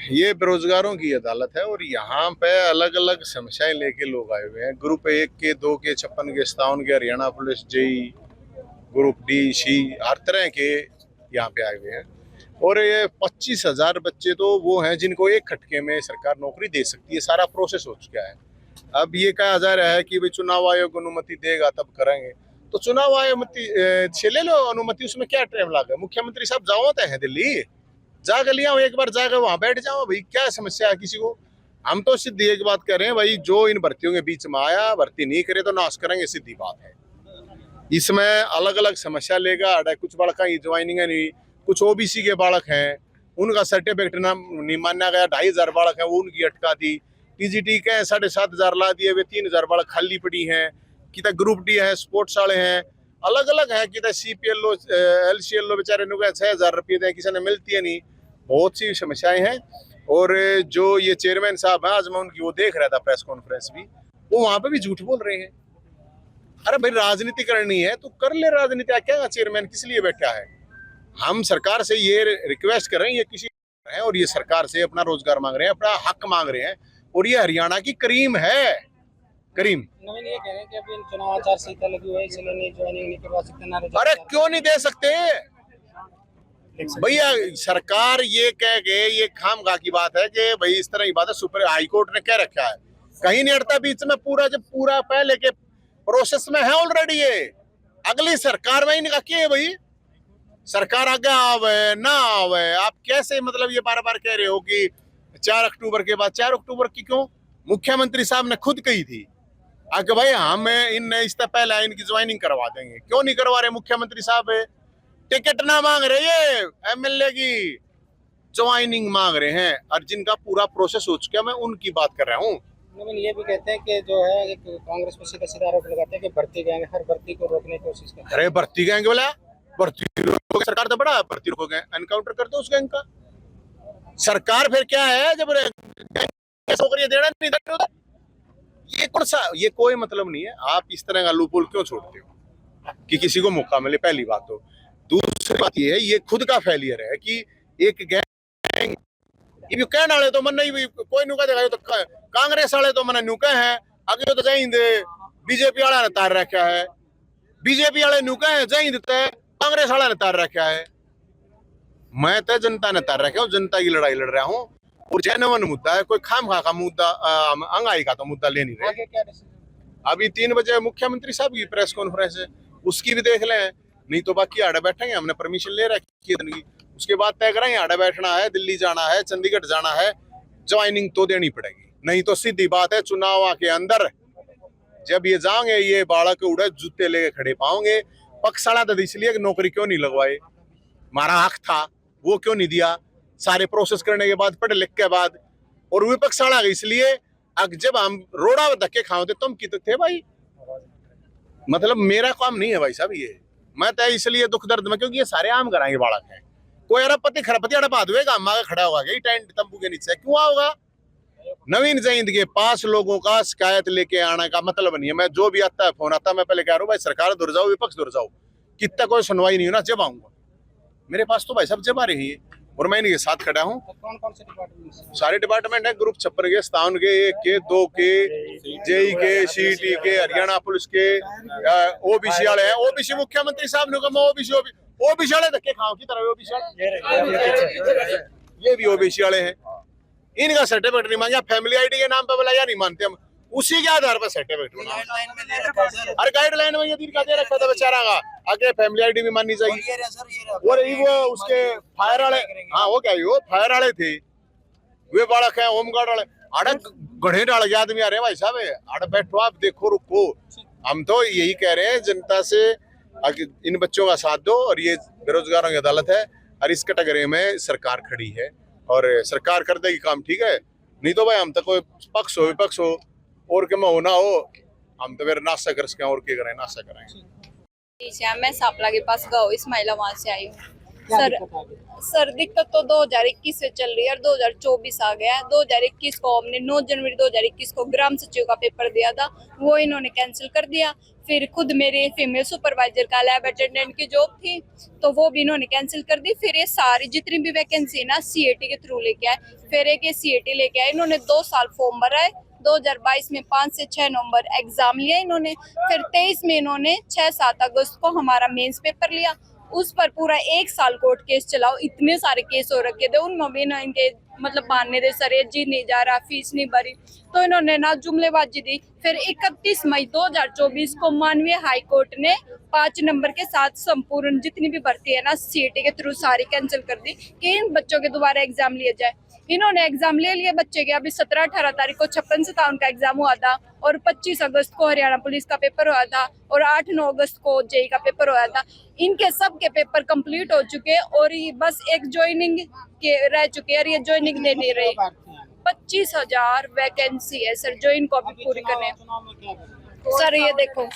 ये बेरोजगारों की अदालत है और यहाँ पे अलग अलग समस्याएं लेके लोग आए हुए हैं। ग्रुप 1 के, 2 के, 56 के, 57 के, Haryana police, JE, group D, C, हर तरह के यहाँ पे आए हुए हैं। और ये 25,000 बच्चे तो वो हैं जिनको एक खटके में सरकार नौकरी दे सकती है। सारा प्रोसेस हो चुका है। अब ये कहा जा रहा है कि भाई चुनाव आयोग अनुमति देगा तब करेंगे। तो चुनाव आयोग से ले लो अनुमति, उसमें क्या टाइम लगा? मुख्यमंत्री साहब जाओ तो है दिल्ली, जाकर लिया एक बार, जाकर वहां बैठ जाओ भाई, क्या समस्या है किसी को? हम तो सीधी एक बात कर रहे हैं भाई, जो इन भर्तियों के बीच में आया, भर्ती नहीं करे तो नाश करेंगे, सीधी बात है। इसमें अलग अलग समस्या लेगा। कुछ बालक की ज्वाइनिंग नहीं, कुछ ओबीसी के बालक हैं, उनका सर्टिफिकेट नहीं माना गया। 2,500 बालक है वो उनकी अटका दी। टीजीटी के 7,500 ला दिए, वे 3,000 बालक खाली पड़ी हैं। कितना ग्रुप डी है, स्पोर्ट्स वाले हैं, अलग अलग है। कितना सीपीएलओ, एलसीएलओ बेचारे 6,000 रुपये दें, किसी ने मिलती है नहीं। बहुत सी समस्याएं हैं। और जो ये चेयरमैन साहब हैं, आज मैं उनकी वो देख रहा था प्रेस कॉन्फ्रेंस भी, वो वहां पे भी झूठ बोल रहे हैं। अरे भाई राजनीति करनी है तो कर ले राजनीति, क्या चेयरमैन किस लिए बैठा है? हम सरकार से ये रिक्वेस्ट कर रहे हैं, ये किसी है और ये सरकार से अपना रोजगार मांग रहे हैं, अपना हक मांग रहे हैं। और ये हरियाणा की करीम है, करीम। नवीन ये कह रहे हैं कि अभी चुनाव आचार संहिता लगी हुई है, इसलिए नहीं ज्वाइनिंग नहीं करवा सकते। अरे क्यों नहीं दे सकते भैया? सरकार ये कह गए, ये खामखा की बात है कि भाई इस तरह की बात है। सुप्रीम हाई कोर्ट ने कह रखा है, कहीं नहीं हटता बीच में। पूरा जब पूरा पहले के प्रोसेस में है ऑलरेडी, ये अगली सरकार में ही निकाह किए भाई। सरकार आगे आवे ना आवे, आप कैसे मतलब ये बार बार कह रहे हो कि 4 अक्टूबर के बाद? 4 अक्टूबर की क्यों? मुख्यमंत्री साहब ने खुद कही थी आगे भाई हम इन इससे पहले इनकी ज्वाइनिंग करवा देंगे। क्यों नहीं करवा रहे मुख्यमंत्री साहब? टिकट ना मांग रहे, ये एमएलए की ज्वाइनिंग मांग रहे हैं। और जिनका पूरा प्रोसेस हो चुका है, मैं उनकी बात कर रहा हूँ। नवीन ये भी कहते हैं कि जो है एक कांग्रेस पर सीधा सीधा आरोप लगाते हैं कि भर्ती गैंग हर भर्ती को रोकने की कोशिश करते हैं। अरे भर्ती गैंग बोला, भर्ती सरकार तो बड़ा भर्ती रोकोगे, एनकाउंटर कर दो उस गैंग का। सरकार फिर क्या है जब नौकरियां देना नहीं देते? ये कौन सा, ये कोई मतलब नहीं है। आप इस तरह का लूपहोल क्यों छोड़ते हो कि किसी को मौका मिले? पहली बात तो। दूसरी बात ये है, ये खुद का फेलियर है कि एक गैंग ये कहने वाले तो मन नहीं, कोई नुका देगा तो कांग्रेस वाले तो मन नुका है, आगे तो जय हिंद बीजेपी वाला ने तार रखा है, बीजेपी वाले नुका है, जय हिंद कांग्रेस वाला ने तार रखा है। मैं तो जनता ने तार रखा हूँ, जनता की लड़ाई लड़ रहा हूँ। और जेन्युइन मुद्दा है, कोई खामखा का मुद्दा, अंगाई का तो मुद्दा ले नहीं रहे। अभी 3 बजे मुख्यमंत्री साहब की प्रेस कॉन्फ्रेंस है, उसकी भी देख लें, नहीं तो बाकी आड़े बैठेंगे। हमने परमिशन ले रखी है की, उसके बाद तय करेंगे। आड़े बैठना है, दिल्ली जाना है, चंडीगढ़ जाना है, ज्वाइनिंग तो देनी पड़ेगी। नहीं तो सीधी बात है, चुनाव के अंदर जब ये जाओगे, ये बालक उड़े जूते लेके खड़े पाओगे। पक्षाड़ा तो इसलिए नौकरी क्यों नहीं लगवाए? हमारा हक था, वो क्यों नहीं दिया? सारे प्रोसेस करने के बाद, पढ़ लिख के बाद। और विपक्ष साड़ा इसलिए जब हम रोड़ा धक्के खाओ थे तुम कितने थे भाई? मतलब मेरा काम नहीं है भाई साहब ये। मैं तो इसलिए दुख दर्द में, क्योंकि ये सारे आम घरांगे बालक हैं। कोई अरबपति खरबपति अड़पा देगा, हम आगे खड़ा होगा यही टेंट तंबू के नीचे, क्यों आओगा? नवीन जयंत के 5 लोगों का शिकायत लेके आने का मतलब नहीं है। मैं जो भी आता है फोन आता है, मैं पहले कह रहा हूँ भाई सरकार दूर जाओ, विपक्ष दूर जाओ, कितना कोई सुनवाई नहीं हो ना, जब आऊंगा मेरे पास तो भाई सब जब आ रही है। और मैं इनके साथ खड़ा हूँ। कौन कौन से डिपार्टमेंट? सारे डिपार्टमेंट है, ग्रुप 56 के, 57 के, 1 के, 2 के, जेई के, सीटी के, हरियाणा पुलिस के, ओबीसी वाले हैं। ओबीसी मुख्यमंत्री साहब ने कहा ओबीसी वाले धक्के खाओ की तरह, ओबीसी वाले ये भी ओबीसी वाले हैं। इनका सर्टिफिकेट नहीं मांगा, फैमिली आईडी के नाम पे बोला यार नहीं मानते हम, उसी के आधार पर सर्टिफिकेट बना। अरे गाइडलाइन में ये दिन का दे रखा था बेचारा का, आगे फैमिली आईडी भी माननी चाहिए। और वो उसके फायर वाले, हाँ वो क्या वो फायर वाले थे, वे बालक है, होमगार्ड वाले। अरे गढ़े डाल के आदमी आ रहे भाई साहब, अरे बैठो आप देखो रुको। हम तो यही कह रहे हैं जनता से, इन बच्चों का साथ दो। और ये बेरोजगारों की अदालत है और इस कैटेगरी में सरकार खड़ी है और सरकार कर देगी काम, ठीक है। नहीं तो भाई हम तो कोई पक्ष हो विपक्ष हो और के में होना हो, हम तो फिर नाश्ता कर सकें और क्या करें, नाश्ता करेंगे। मैं सापला के पास गाँव इस महिला वहाँ से आई हूँ। क्या सर दिक्कत आ गई? सर दिक्कत तो 2021 से चल रही है और 2024 आ गया है। 2021 को हमने 9 जनवरी 2021 को ग्राम सचिव का पेपर दिया था, वो इन्होंने कैंसिल कर दिया। फिर खुद मेरे फीमेल सुपरवाइजर का लैब अटेंडेंट की जॉब थी, तो वो भी इन्होंने कैंसिल कर दी। फिर ये सारी जितनी भी वैकेंसी ना सीएटी के थ्रू लेके आए, फिर एक ये सीएटी लेके आए। इन्होंने 2 साल फॉर्म भरा है। 2022 में 5 से 6 नवंबर एग्जाम लिया इन्होंने। फिर 23 में इन्होंने 6-7 अगस्त को हमारा मेंस पेपर लिया। उस पर पूरा 1 साल कोर्ट केस चलाओ, इतने सारे केस हो रखे थे उनमें भी ना इनके मतलब मानने दे सर, जी नहीं जा रहा, फीस नहीं भरी, तो इन्होंने ना जुमलेबाजी दी। फिर 31 मई 2024 को माननीय हाई कोर्ट ने 5 नंबर के साथ संपूर्ण जितनी भी भर्ती है ना सीईटी के थ्रू सारी कैंसिल कर दी कि इन बच्चों के दोबारा एग्जाम लिए जाए। इन्होंने एग्जाम ले लिए बच्चे के। अभी 17-18 तारीख को 56-57 का एग्जाम हुआ था और 25 अगस्त को हरियाणा पुलिस का पेपर हुआ था और 8-9 अगस्त को जेई का पेपर हुआ था। इनके सब के पेपर कंप्लीट हो चुके हैं और ये बस एक ज्वाइनिंग के रह चुके हैं और ये ज्वाइनिंग दे नहीं रही। 25,000 वैकेंसी है सर जो इनको अभी पूरी करने। चुनाव में क्या करेंगे? सर ये देखो,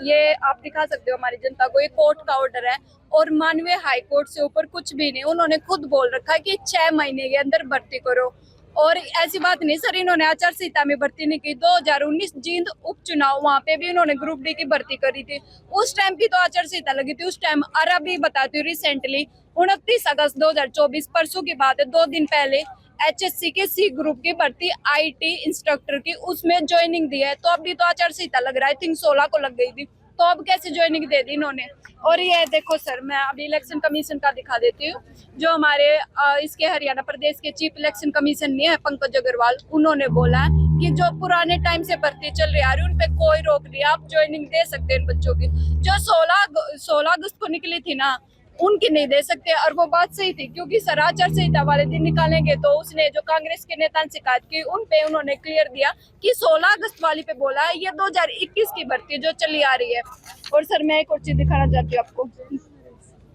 ये आप दिखा सकते हो हमारी जनता को, ये कोर्ट का ऑर्डर है और माननीय हाई कोर्ट से ऊपर कुछ भी नहीं। उन्होंने खुद बोल रखा है कि 6 महीने के अंदर भर्ती करो, और ऐसी बात नहीं सर, इन्होंने आचार संहिता में भर्ती नहीं की। 2019 जींद उपचुनाव, वहां पे भी इन्होंने ग्रुप डी की भर्ती करी थी, उस टाइम भी तो आचार संहिता लगी थी उस टाइम। और अभी बताती हूँ रिसेंटली 29 अगस्त 2024 परसों की बात है, 2 दिन पहले एचएससी के सी ग्रुप की भर्ती आईटी इंस्ट्रक्टर की, उसमें ज्वाइनिंग दी है। तो अभी तो आचार संहिता लग रहा है, थिंक 16 को लग गई थी, तो अब कैसे ज्वाइनिंग दे दी इन्होंने। और ये देखो सर, मैं अभी इलेक्शन कमीशन का दिखा देती हूँ, जो हमारे इसके हरियाणा प्रदेश के चीफ इलेक्शन कमीशन नहीं है पंकज अग्रवाल, उन्होंने बोला है कि जो पुराने टाइम से भर्ती चल रही है उन पे कोई रोक नहीं, आप ज्वाइनिंग दे सकते हैं इन बच्चों की। जो 16 अगस्त को निकली थी ना, उनकी नहीं दे सकते। और वो बात सही थी, क्योंकि सर आचार संहिता वाले दिन निकालेंगे तो उसने जो कांग्रेस के नेता ने शिकायत की उन पे उन्होंने क्लियर दिया कि 16 अगस्त वाली पे बोला है, ये 2021 की भर्ती जो चली आ रही है। और सर मैं एक और चीज दिखाना चाहती हूँ आपको,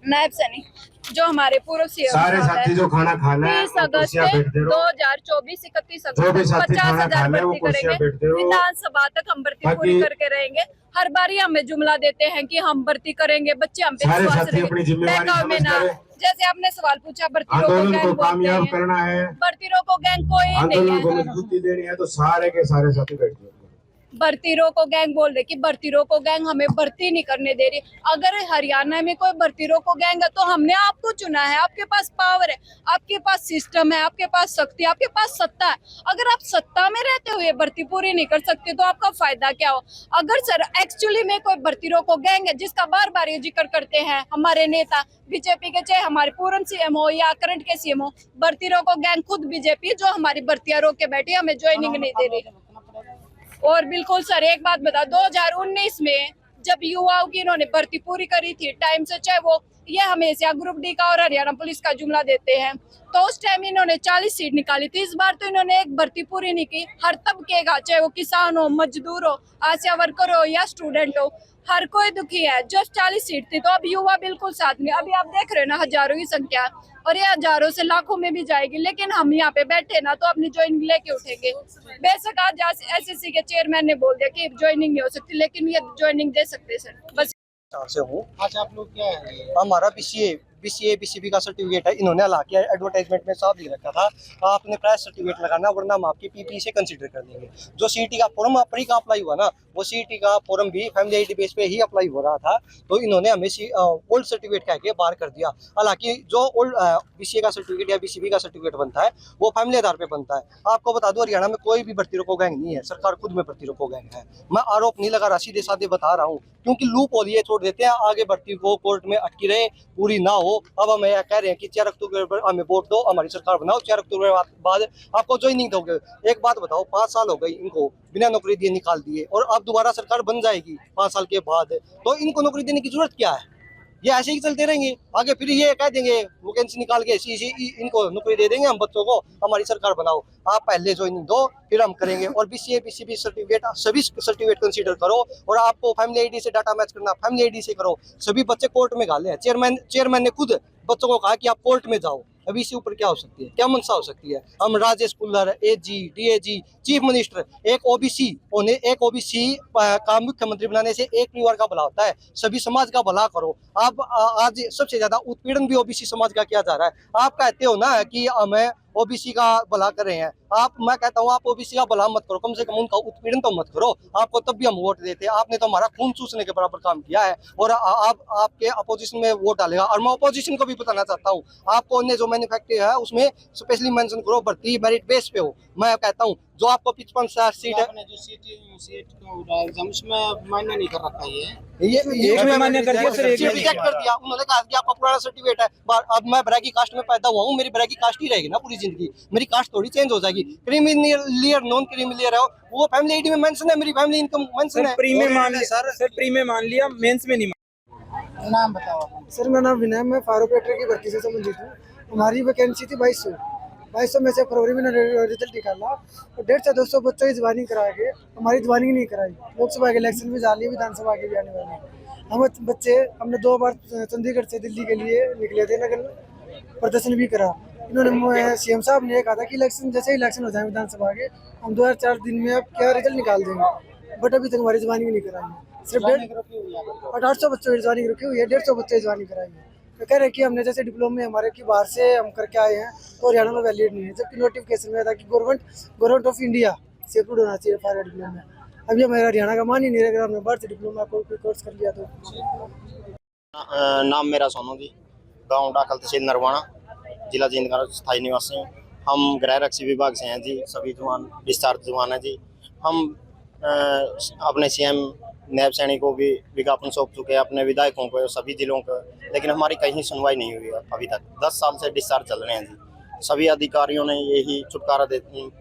नायब सैनी जो हमारे पूर्व सीएम सारे साथी जो खाना खाना है 30 अगस्त 2024 31 अगस्त जो भी साथी 50,000 खाना खाना है वो भर्ती कुर्सियां करेंगे। बैठते हो विधानसभा तक हम भर्ती पूरी ताकि करके रहेंगे। हर बार ही हमें जुमला देते हैं कि हम भर्ती करेंगे, बच्चे हम पे सारे विश्वास साथी अपनी रखेंगे। जिम्मेवारी बहकावे में ना, समझकर जैसे आपने सवाल पूछा भर्ती रोको आंदोलन गैंग को बोलते कामयाब हैं, करना है, भर्ती रोको गैंग कोई नहीं आंदोलन को है। मजबूती देनी है, तो सारे के सारे साथी बैठ जाओ। भर्ती रोको गैंग बोल रहे कि भर्ती रोको गैंग हमें भर्ती नहीं करने दे रही। अगर हरियाणा में कोई भर्ती रोको गैंग है तो हमने आपको चुना है, आपके पास पावर है, आपके पास सिस्टम है, आपके पास शक्ति, आपके पास सत्ता है। अगर आप सत्ता में रहते हुए भर्ती पूरी नहीं कर सकते तो आपका फायदा क्या हो। अगर सर एक्चुअली में कोई भर्ती रोको गैंग है जिसका बार बार ये जिक्र करते हैं हमारे नेता बीजेपी के, चाहे हमारे पूर्व सीएम हो या करंट के सीएम हो, भर्ती रोको गैंग खुद बीजेपी जो हमारी भर्तियां रोक के बैठी, हमें ज्वाइनिंग नहीं दे रही। और बिल्कुल सर एक बात बता, 2019 में जब युवाओं की इन्होंने भर्ती पूरी करी थी टाइम से, चाहे वो ये हमेशा ग्रुप डी का और हरियाणा पुलिस का जुमला देते हैं, तो उस टाइम इन्होंने 40 सीट निकाली थी। इस बार तो इन्होंने एक भर्ती पूरी नहीं की। हर तबके का, चाहे वो किसान हो, मजदूर हो, आशा वर्कर हो या स्टूडेंट हो, हर कोई दुखी है। जस्ट 40 सीट थी, तो अब युवा बिल्कुल साथ में। अभी आप देख रहे हो ना हजारों की संख्या, और ये हजारों से लाखों में भी जाएगी, लेकिन हम यहाँ पे बैठे ना तो अपनी ज्वाइनिंग लेके उठेंगे। बेशक आज एसएससी के चेयरमैन ने बोल दिया कि ज्वाइनिंग नहीं हो सकती, लेकिन ये ज्वाइनिंग दे सकते सर बस। से हूँ। आज आप लोग क्या है? हमारा बीसीए बीसीबी का सर्टिफिकेट है। इन्होंने हालांकि एडवर्टाइजमेंट में साफ लिख रखा था आपने प्राइस सर्टिफिकेट लगाना, वरना हम आपकी पीपी से कंसीडर कर लेंगे। जो सीईटी का फॉर्म प्री का अप्लाई हुआ ना, वो सीईटी का फॉर्म भी फैमिली आईडी बेस पे ही अप्लाई हो रहा था, तो इन्होंने हमें ओल्ड सर्टिफिकेट कह के बाहर कर दिया। हालांकि जो ओल्ड बीसीए का सर्टिफिकेट या बीसीबी का सर्टिफिकेट बनता है वो फैमिली आधार पे बनता है। आपको बता दो, हरियाणा में कोई भी भर्ती रोको गैंग नहीं है, सरकार खुद में भर्ती रोको गैंग है। मैं आरोप नहीं लगा रहा, सीधे साधे बता रहा हूँ, क्योंकि लूप होल ये छोड़ देते हैं आगे भर्ती को कोर्ट में अटकी रहे, पूरी ना हो। अब हम यह कह रहे हैं कि 4 अक्टूबर पर हमें वोट दो, हमारी सरकार बनाओ, 4 अक्टूबर बाद आपको ज्वाइनिंग दोगे। एक बात बताओ, 5 साल हो गई इनको बिना नौकरी दिए निकाल दिए, और अब दोबारा सरकार बन जाएगी 5 साल के बाद, तो इनको नौकरी देने की जरूरत क्या है? ये ऐसे ही चलते रहेंगे आगे, फिर ये कह देंगे वैकेंसी निकाल के इनको नौकरी दे देंगे हम बच्चों को, हमारी सरकार बनाओ। आप पहले ज्वाइनिंग दो, फिर हम करेंगे। और बीसीए बीसीबी सर्टिफिकेट सभी सर्टिफिकेट कंसीडर करो, और आपको फैमिली आईडी से डाटा मैच करना फैमिली आईडी से करो। सभी बच्चे कोर्ट में घाले हैं, चेयरमैन ने खुद बच्चों को कहा कि आप कोर्ट में जाओ, ओबीसी ऊपर क्या हो सकती है, क्या मंशा हो सकती है? हम राजेश कुल्लर, एजी, डीएजी, चीफ मिनिस्टर, एक ओबीसी का मुख्यमंत्री बनाने से एक परिवार का भला होता है। सभी समाज का भला करो। आप आज सबसे ज्यादा उत्पीड़न भी ओबीसी समाज का किया जा रहा है। आप कहते हो ना कि हमें ओबीसी का भला कर रहे हैं, मैं कहता हूँ आप ओबीसी का भला मत करो, कम से कम उनका उत्पीड़न तो मत करो। आपको तब भी हम वोट देते, आपने तो हमारा खून चूसने के बराबर काम किया है और आपके अपोजिशन में वोट डालेगा। और मैं अपोजिशन को भी बताना चाहता हूँ, आपको ने जो मैन्युफैक्चर है उसमें स्पेशली मेंशन करो, भर्ती मेरिट बेस पे हो। मैं कहता हूँ जो आपको 55 सीट है, आपने जो सीट को एग्जाम में मान्य नहीं कर रखा है, ये एक में मान्य कर दिया सर, एक में रिजेक्ट कर दिया। उन्होंने कहा कि आपका पुराना सर्टिफिकेट है। अब मैं ब्रैगी कास्ट में पैदा हुआ हूँ, मेरी ब्रैगी कास्ट ही रहेगी ना पूरी जिंदगी, मेरी कास्ट थोड़ी चेंज हो जाएगी। क्रीमी नॉन क्रीमी है वो फैमिली आईडी में मेंशन है, मेरी फैमिली इनकम मेंशन है। प्री में मान लिया सर, प्री में मान लिया, मेंस में नहीं। नाम बताओ आप। सर मेरा नाम विनय, मैं फायर ऑपरेटर की भर्ती से संबंधित हूँ। हमारी वैकेंसी थी 2200 में से फरवरी में रिजल्ट निकाला और 150 से 200 बच्चों की ज्वाइनिंग करा के हमारी ज्वाइनिंग नहीं कराई। लोकसभा के इलेक्शन में जा रही है, विधानसभा के भी आने वाले हैं। हमने 2 बार चंडीगढ़ से दिल्ली के लिए निकले थे, नगर प्रदर्शन भी करा। इन्होंने सीएम साहब ने कहा था कि जैसे इलेक्शन हो जाए विधानसभा के, हम 2 या 4 दिन में अब क्या रिजल्ट निकाल देंगे, बट अभी तक हमारी ज्वाइनिंग नहीं कराई। सिर्फ 800 बच्चों की ज्वाइनिंग रखी हुई है, 150 बच्चे की ज्वाइनिंग कराई है। तो कह रहे हैं कि हमने जैसे डिप्लोमा हमारे की बाहर से हम करके आए हैं तो हरियाणा में वैलिड नहीं है, जबकि नोटिफिकेशन में था कि गवर्नमेंट ऑफ इंडिया से अप्रूव होना चाहिए फायर डिप्लोमा। अभी हमारा हरियाणा का मान ही नहीं रहेगा, हमने बाहर से डिप्लोमा कोई कोर्स कर लिया तो। नाम मेरा सोनू जी, गांव डाकल तहसील नरवाना, जिला जींदगढ़, स्थायी निवासी हूँ। हम गृह रक्षी विभाग से हैं जी, सभी जवान डिस्चार्ज जवान है जी। हम अपने सीएम नायब सैनिक को भी विज्ञापन सौंप चुके हैं, अपने विधायकों को, सभी जिलों को, लेकिन हमारी कहीं सुनवाई नहीं हुई है अभी तक। 10 साल से डिस्चार्ज चल रहे हैं जी। सभी अधिकारियों ने यही छुटकारा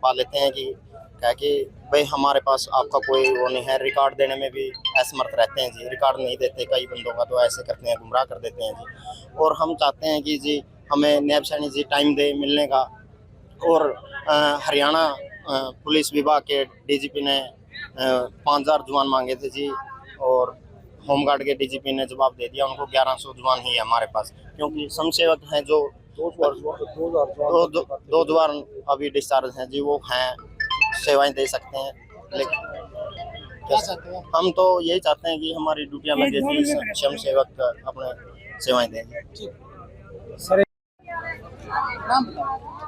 पा लेते हैं कि क्या कि भाई हमारे पास आपका कोई वो नहीं है, रिकॉर्ड देने में भी असमर्थ रहते हैं जी, रिकॉर्ड नहीं देते। कई बंदों का तो ऐसे करते हैं, गुमराह कर देते हैं जी। और हम चाहते हैं कि जी हमें नायब सैनिक जी टाइम दे मिलने का। और हरियाणा पुलिस विभाग के डीजीपी ने 5000 जवान मांगे थे जी, और होमगार्ड के डीजीपी ने जवाब दे दिया, उनको 1100 जवान ही है हमारे पास, क्योंकि समसेवक हैं जो 2 जवान अभी डिस्चार्ज हैं जी, वो हैं, सेवाएं दे सकते हैं। लेकिन हम तो यही चाहते हैं कि हमारी ड्यूटियां लगे जी, स्वयंसेवक अपने सेवाएं दें।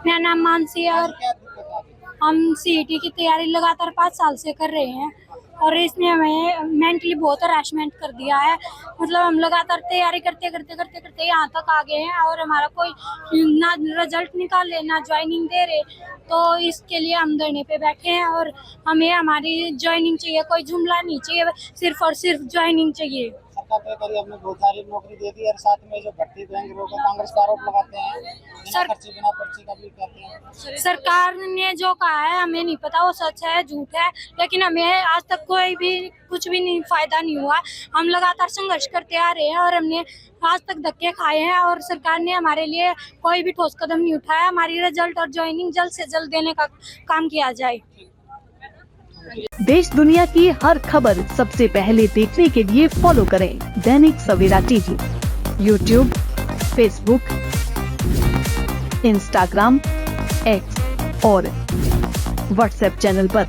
मेरा नाम मानसी है और हम सीईटी की तैयारी लगातार 5 साल से कर रहे हैं और इसने हमें मेंटली बहुत हरासमेंट कर दिया है। मतलब हम लगातार तैयारी करते यहाँ तक आ गए हैं और हमारा कोई ना रिजल्ट निकाले ना ज्वाइनिंग दे रहे, तो इसके लिए हम धरने पे बैठे हैं और हमें हमारी ज्वाइनिंग चाहिए, कोई जुमला नहीं चाहिए, सिर्फ और सिर्फ ज्वाइनिंग चाहिए। सरकार ने हमने बहुत सारी नौकरी दे दी और साथ में जो भर्ती देंगे वो कांग्रेस का आरोप लगाते हैं, बिना पर्ची का भी कहते हैं। सरकार ने जो कहा है हमें नहीं पता वो सच है झूठ है, लेकिन हमें आज तक कोई भी कुछ भी नहीं फायदा नहीं हुआ। हम लगातार संघर्ष करते आ रहे हैं और हमने आज तक धक्के खाए हैं और सरकार ने हमारे लिए कोई भी ठोस कदम नहीं उठाया। हमारी रिजल्ट और ज्वाइनिंग जल्द से जल्द देने का काम किया जाए। देश दुनिया की हर खबर सबसे पहले देखने के लिए फॉलो करें Dainik Savera TV, YouTube, Facebook, Instagram, X और व्हाट्सएप चैनल पर।